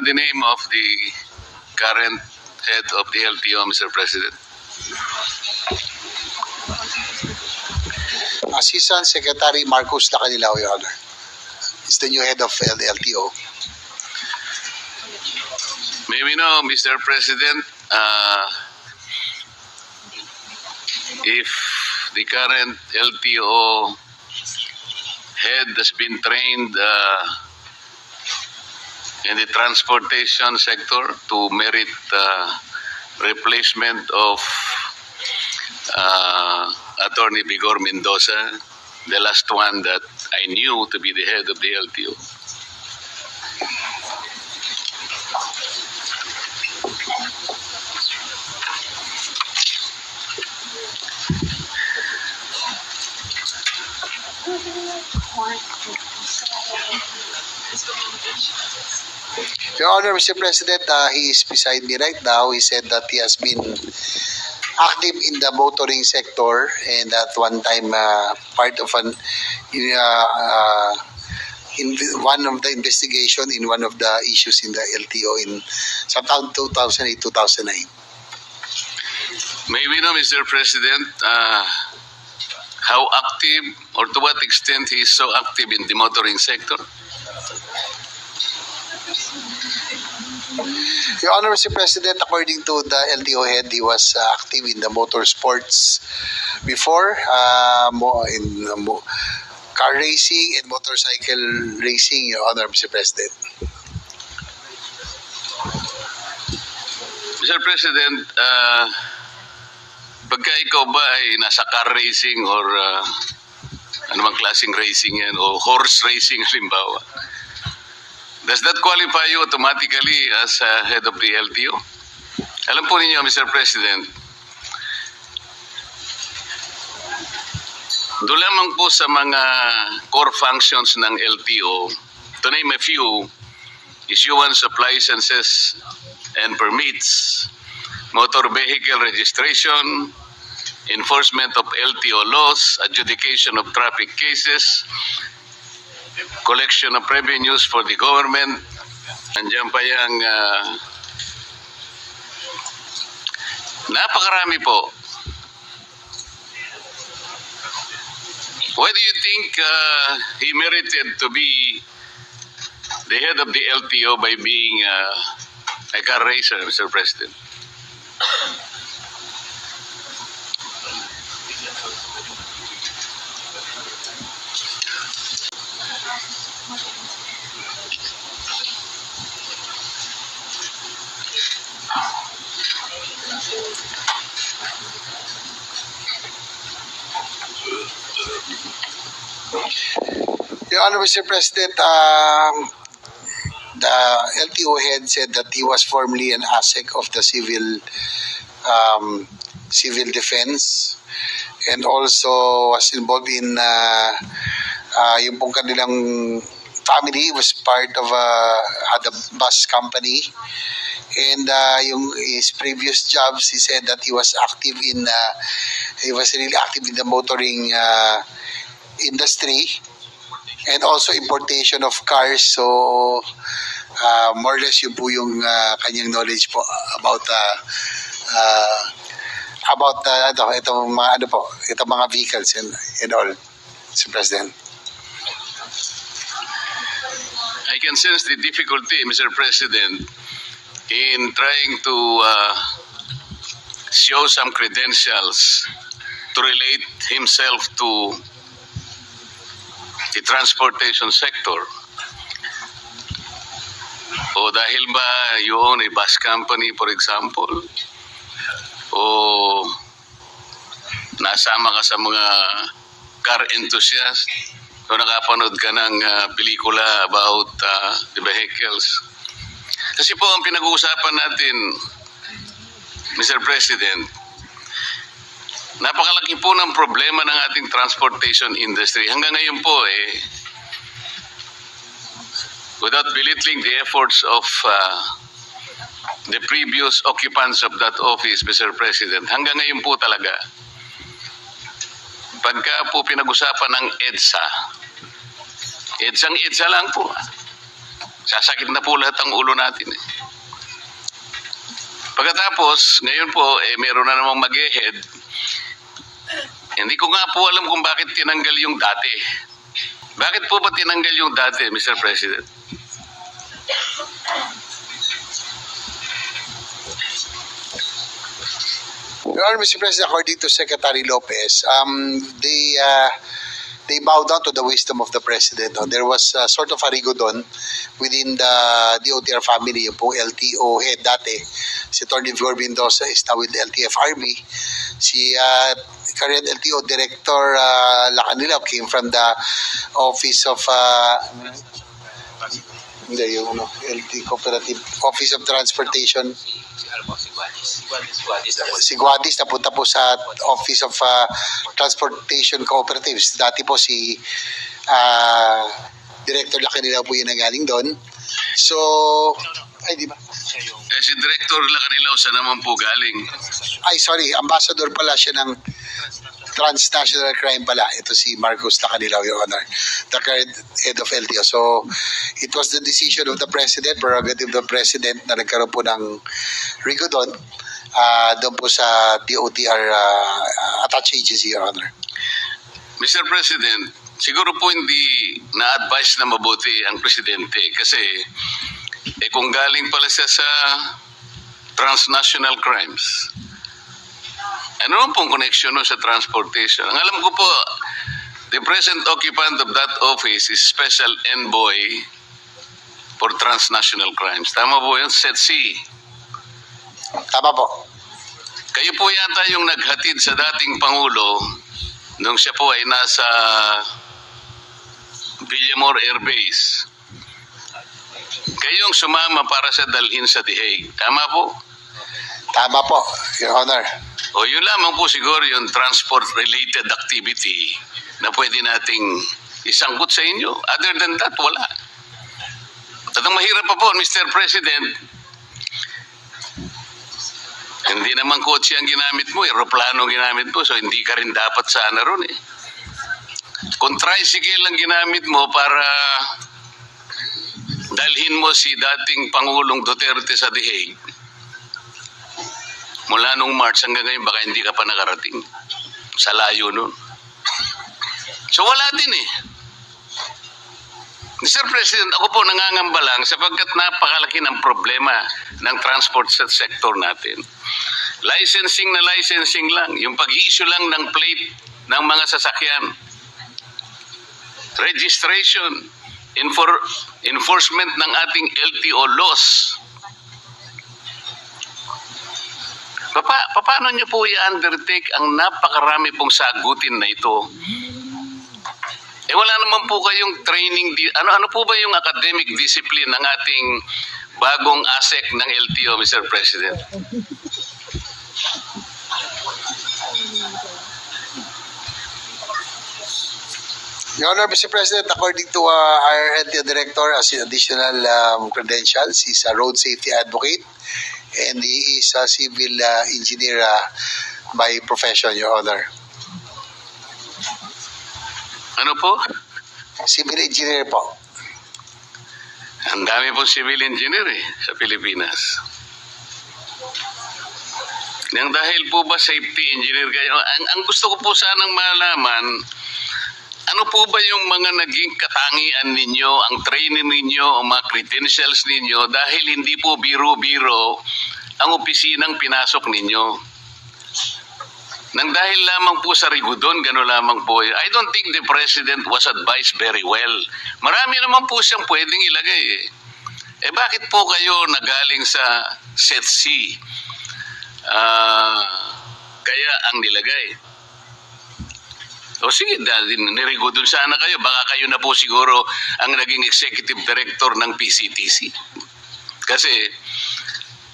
the name of the current head of the LTO, Mr. President? Assistant Secretary Marcos Lacanilao, Your Honor, is the new head of the LTO. May we know, Mr. President, if the current LTO head has been trained in the transportation sector to merit replacement of Attorney Vigor Mendoza, the last one that I knew to be the head of the LTO. Your Honor, Mr. President, he is beside me right now. He said that he has been active in the motoring sector and at one time part of in one of the investigation in one of the issues in the LTO in sometime 2008-2009. May we know, Mr. President, how active or to what extent he is so active in the motoring sector? Your Honor, Mr. President, according to the LTO head, he was active in the motorsports before, car racing and motorcycle racing, Your Honor, Mr. President. Mr. President, pagka ikaw ba ay nasa car racing or anumang klaseng racing yan o horse racing halimbawa, does that qualify you automatically as head of the LTO? Alam po ninyo, Mr. President, doon lamang po sa mga core functions ng LTO, to name a few, issuance of licenses and permits, motor vehicle registration, enforcement of LTO laws, adjudication of traffic cases, collection of revenues for the government. Andiyan pa yung napakarami po. Why do you think he merited to be the head of the LTO by being a car racer, Mr. President? Your Honor, Mr. President, the LTO head said that he was formerly an ASEC of the civil defense and also was involved in yung pong kanilang family was part of had a bus company. And his previous jobs, he said that he was really active in the motoring industry and also importation of cars. So more or less yun po yung kanyang knowledge po about itong mga vehicles and all, Mr. President. I can sense the difficulty, Mr. President, in trying to show some credentials to relate himself to the transportation sector. O dahil ba you own a bus company, for example, o nasama ka sa mga car enthusiast, o nakapanood ka ng pelikula about the vehicles. Kasi po ang pinag-uusapan natin, Mr. President, napakalaki po ng problema ng ating transportation industry. Hanggang ngayon po without belittling the efforts of the previous occupants of that office, Mr. President, hanggang ngayon po talaga, pagka po pinag-usapan ng EDSA lang po. Sasakit na po lahat ang ulo natin eh. Pagkatapos, ngayon po, meron na namang mag-ahead. Hindi ko nga po alam kung bakit tinanggal yung dati. Bakit po ba tinanggal yung dati, Mr. President? Your Honor, Mr. President, according to Secretary Lopez, they bow down to the wisdom of the President. No? There was sort of a rigodon within the DOTR family, yung pong LTO head dati. Si Atty. Flor Mendoza is now with the LTF Army. Si current LTO Director Lacanilao came from the Office of LT Cooperative Office of Transportation. Si Guadis napunta po sa Office of Transportation Cooperatives. Dati po si Director Lacanilao po yung nagaling doon. So, ay di ba? Si Director Lacanilao sa naman po galing. Ay sorry, ambassador pala siya ng transnational crime pala. Ito si Marcos Lacanilao, Your Honor, the current head of LTO. So, it was the decision of the President, prerogative of the President na nagkaroon po ng rigodon doon po sa DOTR attached agency, Your Honor. Mr. President, siguro po hindi na-advise na mabuti ang Presidente kasi kung galing pala siya sa transnational crimes, ano naman pong connection no sa transportation? Ang alam ko po, the present occupant of that office is Special Envoy for Transnational Crimes. Tama po yun? SETC. Tama po. Kayo po yata yung naghatid sa dating Pangulo nung siya po ay nasa Villamor Air Base. Kayong sumama para sa dalhin sa The Hague. Tama po? Tama po, Your Honor. O yun lamang po siguro yung transport-related activity na pwede nating isangkot sa inyo. Other than that, wala. At ang mahirap pa po, Mr. President, hindi naman kotse ang ginamit mo, aeroplano ang ginamit mo, so hindi ka rin dapat sana ron eh. Kung tricycle ang ginamit mo para dalhin mo si dating Pangulong Duterte sa The Hague, mula nung March hanggang ngayon, baka hindi ka pa nakarating. Sa layo nun. So wala din eh. Mr. President, ako po nangangamba lang sapagkat napakalaki ng problema ng transport sector natin. Licensing na licensing lang. Yung pag-i-issue lang ng plate ng mga sasakyan. Registration. Enforcement ng ating LTO laws. Paano nyo po i-undertake ang napakarami pong sagutin na ito? Wala naman po kayong training. Ano po ba yung academic discipline ng ating bagong ASEC ng LTO, Mr. President? Your Honor, Mr. President, according to our LTO Director, as additional credentials, he's a road safety advocate and he is a civil engineer by profession, Your Honor. Ano po? Civil engineer po. Ang dami pong civil engineer sa Pilipinas. Nang dahil po ba safety engineer kayo, ang gusto ko po sanang malaman, ano po ba yung mga naging katangian ninyo, ang training ninyo, ang mga credentials ninyo dahil hindi po biro-biro ang opisinang pinasok ninyo? Nang dahil lamang po sa rigodon, gano'n lamang po. I don't think the President was advised very well. Marami naman po siyang pwedeng ilagay bakit po kayo nagaling sa SETC? Kaya ang nilagay. O sige, dahil nirigodon sana kayo, baka kayo na po siguro ang naging executive director ng PCTC. Kasi,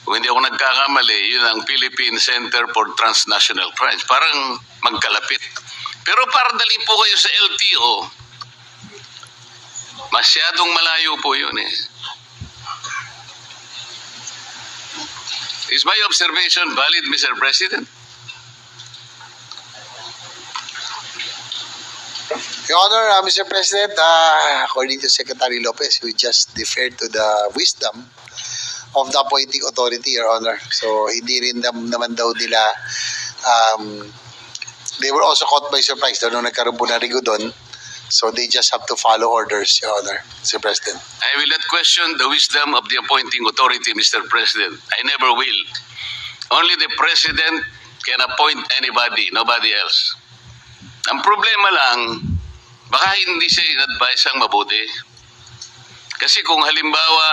kung hindi ako nagkakamali, yun ang Philippine Center for Transnational Crimes. Parang magkalapit. Pero para dali po kayo sa LTO, masyadong malayo po yun Is my observation valid, Mr. President? Your Honor, Mr. President, according to Secretary Lopez, we just deferred to the wisdom of the appointing authority, Your Honor. So, hindi rin naman daw nila, they were also caught by surprise daw nung nagkaroon po ng rigo doon. So, they just have to follow orders, Your Honor, Mr. President. I will not question the wisdom of the appointing authority, Mr. President. I never will. Only the President can appoint anybody, nobody else. Ang problema lang, baka hindi siya in-advise ang mabuti. Kasi kung halimbawa,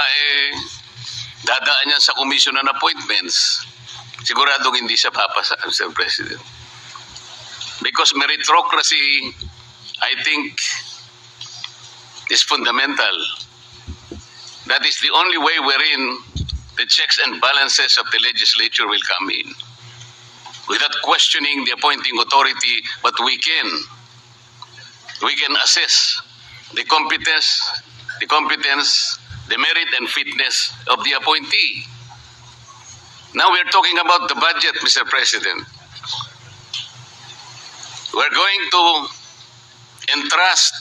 dadaan yan sa commission on appointments, siguradong hindi siya papasa, Mr. President. Because meritocracy, I think, is fundamental. That is the only way wherein the checks and balances of the legislature will come in. Without questioning the appointing authority, but we can assess the competence, the merit and fitness of the appointee. Now we're talking about the budget, Mr. President. We're going to entrust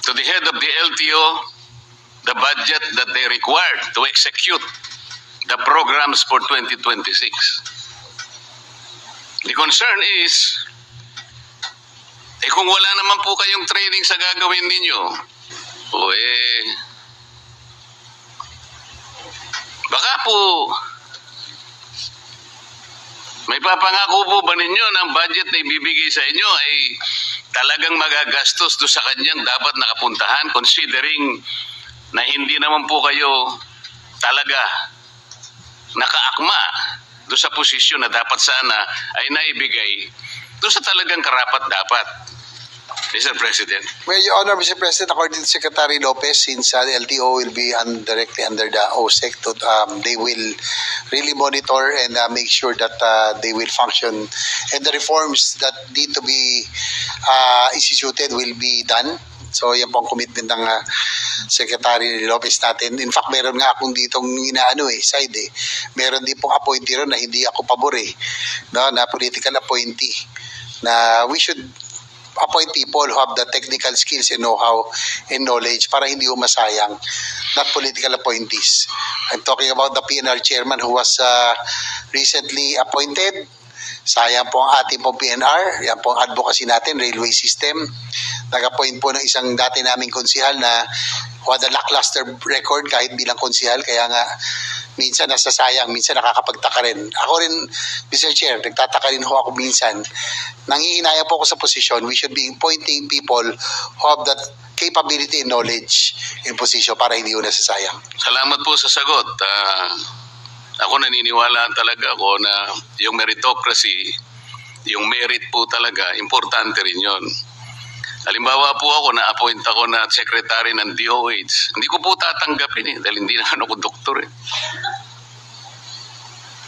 to the head of the LTO the budget that they require to execute the programs for 2026. The concern is, kung wala naman po kayong training sa gagawin ninyo, baka po, may papangako po ba ninyo ng budget na ibibigay sa inyo ay talagang magagastos do sa kanyang dapat nakapuntahan, considering na hindi naman po kayo talaga nakaakma do sa posisyon na dapat sana ay naibigay do sa talagang karapat-dapat, Mr. President. Well, Your Honor, Mr. President, according to Secretary Lopez, since the LTO will be directly under the OSEC, they will really monitor and make sure that they will function and the reforms that need to be instituted will be done. So, yan po ang commitment ng Secretary Lopez natin. In fact, meron nga akong ditong side eh. Meron din pong appointee ron na hindi ako pabor no, na political appointee. Na we should appoint people who have the technical skills and know-how and knowledge para hindi masayang, not political appointees. I'm talking about the PNR chairman who was recently appointed. Sayang po ang ating pong PNR, yan po ang advocacy natin, railway system. Nag-appoint po ng isang dati naming konsihal na who had a lackluster record kahit bilang konsihal, kaya nga minsan nasasayang, minsan nakakapagtaka rin. Ako rin, Mr. Chair, nagtataka rin ako minsan. Nangihinayang po ako sa posisyon, we should be appointing people who have that capability and knowledge in position para hindi ko nasasayang. Salamat po sa sagot. Ako naniniwala talaga ako na yung meritocracy, yung merit po talaga, importante rin yun. Halimbawa po ako, na-appoint ako na secretary ng DOH. Hindi ko po tatanggapin dahil hindi naman ako doktor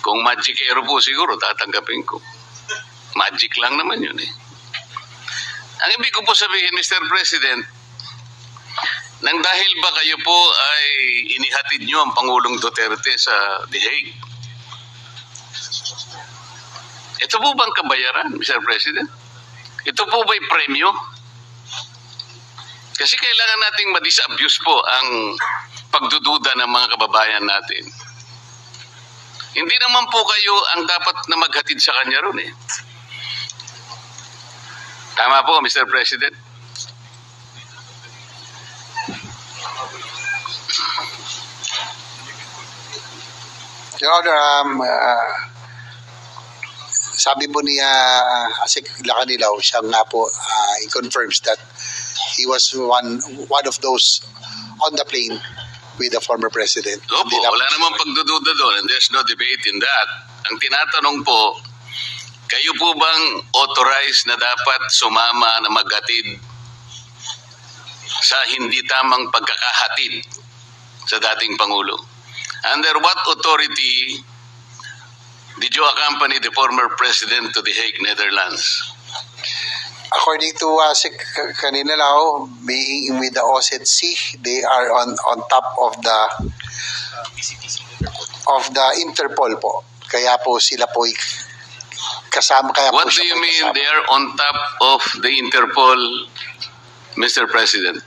Kung magicero po siguro, tatanggapin ko. Magic lang naman yun Ang ibig ko po sabihin, Mr. President, nang dahil ba kayo po ay inihatid nyo ang Pangulong Duterte sa The Hague? Ito po bang kabayaran, Mr. President? Ito po ba'y premyo? Kasi kailangan nating ma-disabuse po ang pagdududa ng mga kababayan natin. Hindi naman po kayo ang dapat na maghatid sa kanya ron Tama po, Mr. President. Your Honor, sabi po niya, Asik Lacanilaw, siya nga po, he confirms that he was one of those on the plane with the former president. Opo, wala namang pagdududa doon and there's no debate in that. Ang tinatanong po, kayo po bang authorized na dapat sumama na maghatid sa hindi tamang pagkakahatid sa dating Pangulo? Under what authority did you accompany the former president to The Hague, Netherlands? According to Asik kanina lao, being with the OSCE, they are on top of the Interpol po. Kaya po sila po Kasama kaya What po do siya you po mean kasama. they are on top of the Interpol, Mr. President?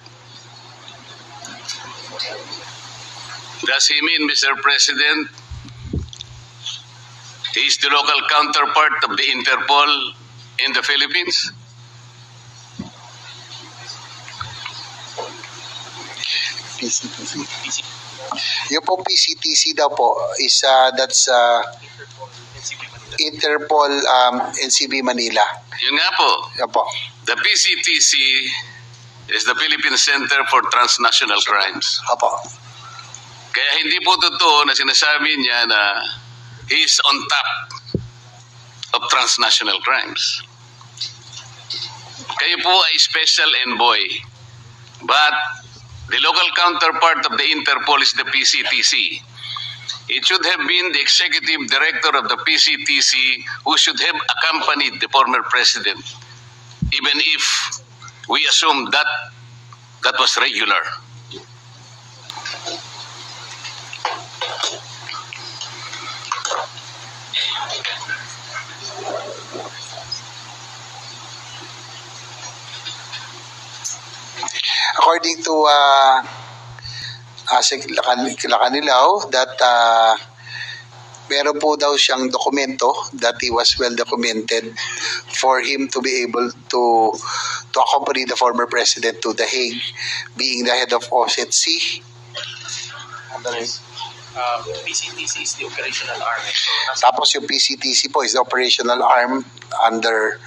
Does he mean, Mr. President, he is the local counterpart of the Interpol in the Philippines? PCTC. Yung po PCTC daw po is that's Interpol NCB Manila. Yun nga po, Yan po. the PCTC is the Philippine Center for Transnational Crimes. Opo. Kaya hindi po totoo na sinasabi niya na he is on top of transnational crimes. Kayo po ay special envoy. But the local counterpart of the Interpol is the PCTC. It should have been the executive director of the PCTC who should have accompanied the former president, even if we assume that that was regular. According to Lacanilaw, that meron po daw siyang dokumento that he was well documented for him to be able to accompany the former president to The Hague, being the head of OSCE. PCTC is the operational arm. So, Tapos yung PCTC po is the operational arm under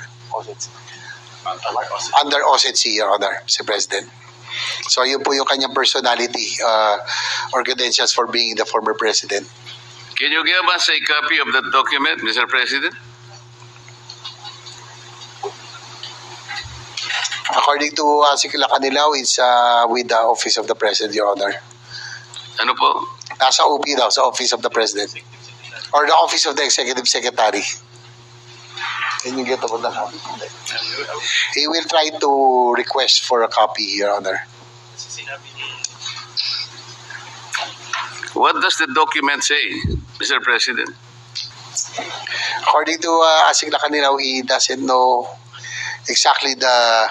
OSCE, Your Honor, Mr. President. So yun po yung kanyang personality or credentials for being the former president. Can you give us a copy of that document, Mr. President? According to Lacanilaw, it's with the Office of the President, Your Honor. Ano po? Nasa OP daw, sa Office of the President. Or the Office of the Executive Secretary. Can you get about the copy? He will try to request for a copy, Your Honor. What does the document say, Mr. President? According to Lacanilaw, he doesn't know exactly the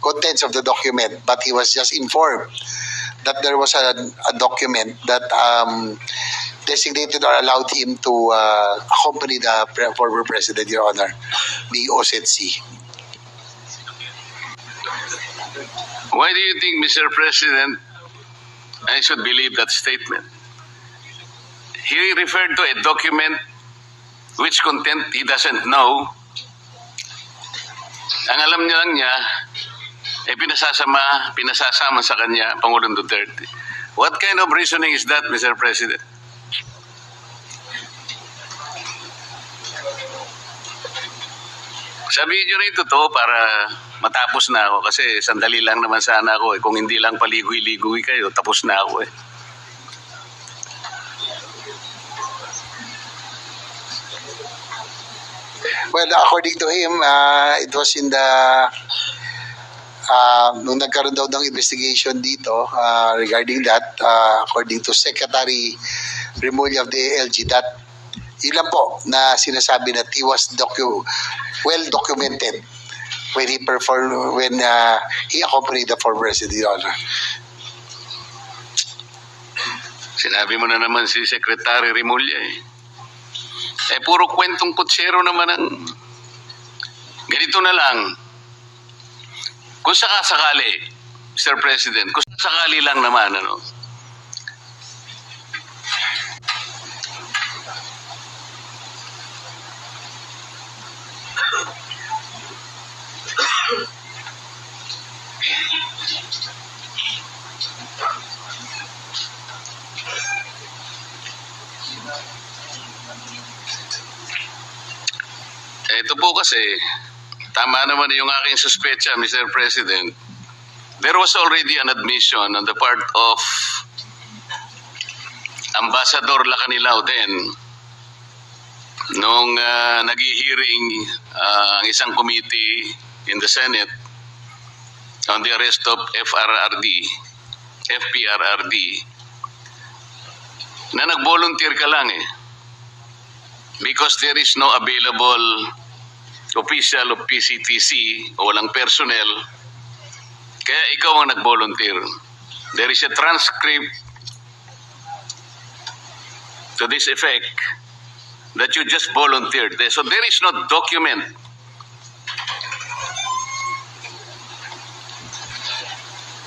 contents of the document, but he was just informed that there was a document that designated or allowed him to accompany the former president, Your Honor, the OSCE. Why do you think, Mr. President, I should believe that statement? He referred to a document which content he doesn't know. Ang alam niya lang niya, pinasasama sa kanya, Pangulong Duterte. What kind of reasoning is that, Mr. President? Sabihin niyo rin totoo para matapos na ako kasi sandali lang naman sana ako eh. Kung hindi lang paligoy-ligoy kayo, tapos na ako eh. Well, according to him, it was in the nung nagkaroon daw ng investigation dito regarding that, according to Secretary Remulla of the ALG, that ilan po na sinasabi that he was well documented when he he accompanied the former president, Your Honor. Sinabi mo na naman si Secretary Remulla eh. Eh puro kwentong kutsero naman ang... Ganito na lang. Kung sakasakali, Mr. President, kung sakali lang naman, ano, ito po kasi, tama naman yung aking suspecha, Mr. President. There was already an admission on the part of Ambassador Lacanilaw then nung nag-hearing ang isang committee in the Senate on the arrest of FPRRD, na nag-volunteer ka lang eh. Because there is no available official of PCTC o walang personnel, kaya ikaw ang nag-volunteer. There is a transcript to this effect that you just volunteered. So there is no document.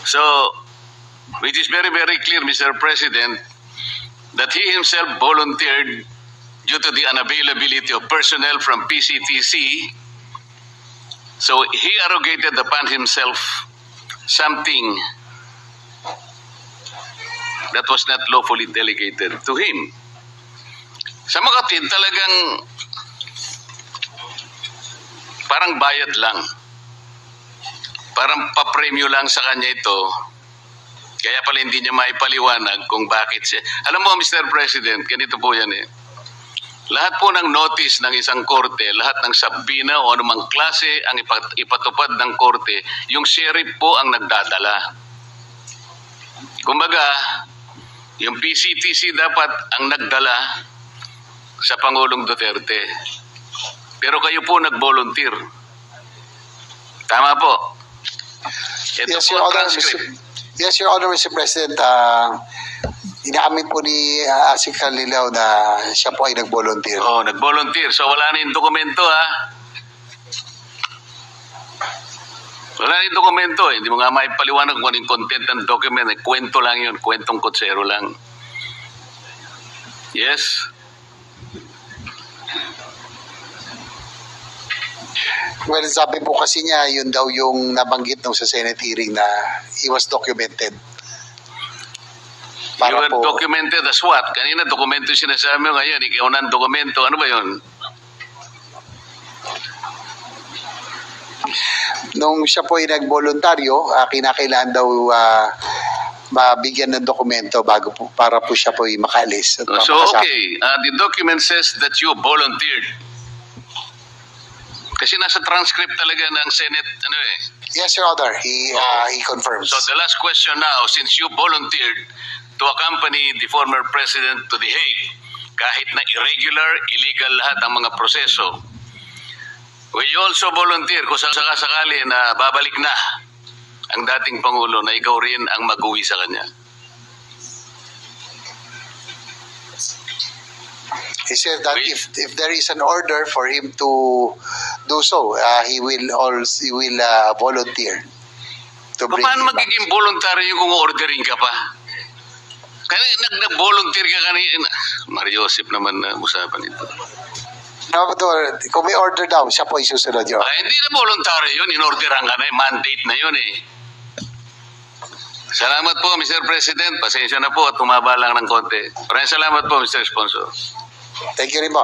So, which is very, very clear, Mr. President, that he himself volunteered due to the unavailability of personnel from PCTC. So he arrogated upon himself something that was not lawfully delegated to him. Sa mga kapatid, talagang parang bayad lang. Parang papremyo lang sa kanya ito. Kaya pala hindi niya maipaliwanag kung bakit siya. Alam mo, Mr. President, ganito po yan eh. Lahat po ng notice ng isang korte, lahat ng sabina o anumang klase ang ipatupad ng korte, yung sheriff po ang nagdadala. Kumbaga, yung PCTC dapat ang nagdala sa Pangulong Duterte. Pero kayo po nag-volunteer. Tama po. Ito Yes, po Your ang Honor, transcript. Yes, Your Honor, Mr. President, inaamin po ni Asik Lilaw na siya po ay nag-volunteer. Oh, nag-volunteer. So wala na yung dokumento ha. Wala na yung dokumento eh. Hindi mo nga maipaliwanag kung ano yung content ng document. Eh. Kwento lang yun. Kwentong kutsero lang. Yes? Well, sabi po kasi niya, yun daw yung nabanggit nung sa Senate hearing na he was documented. You were documented as what? Kanina dokumento yung sinasabi mo ngayon. Ikaw na ang dokumento. Ano ba yun? Nung siya po ay nag-voluntaryo, kinakailangan daw mabigyan ng dokumento bago po, para po siya po ay makaalis. At So, mapakasama. okay. The document says that you volunteered. Kasi nasa transcript talaga ng Senate, ano eh. Yes, Your Honor, he confirms. So the last question now, since you volunteered to accompany the former president to The Hague, kahit na irregular, illegal lahat ang mga proseso, will you also volunteer kung sakasakali na babalik na ang dating Pangulo na ikaw rin ang mag-uwi sa kanya? He said that if there is an order for him to do so, he will volunteer to bring Paano him back. magiging voluntary kung ordering ka pa? Kaya nag-volunteer ka kanina. Mario Joseph naman na usapan ito. No, but kung may order daw, siya po ay susunod yun. Hindi na voluntary yun. In-orderan ka na. Mandate na yun eh. Salamat po, Mr. President. Pasensya na po at tumaba lang ng konti. Maraming salamat po, Mr. Sponsor. Thank you rin po.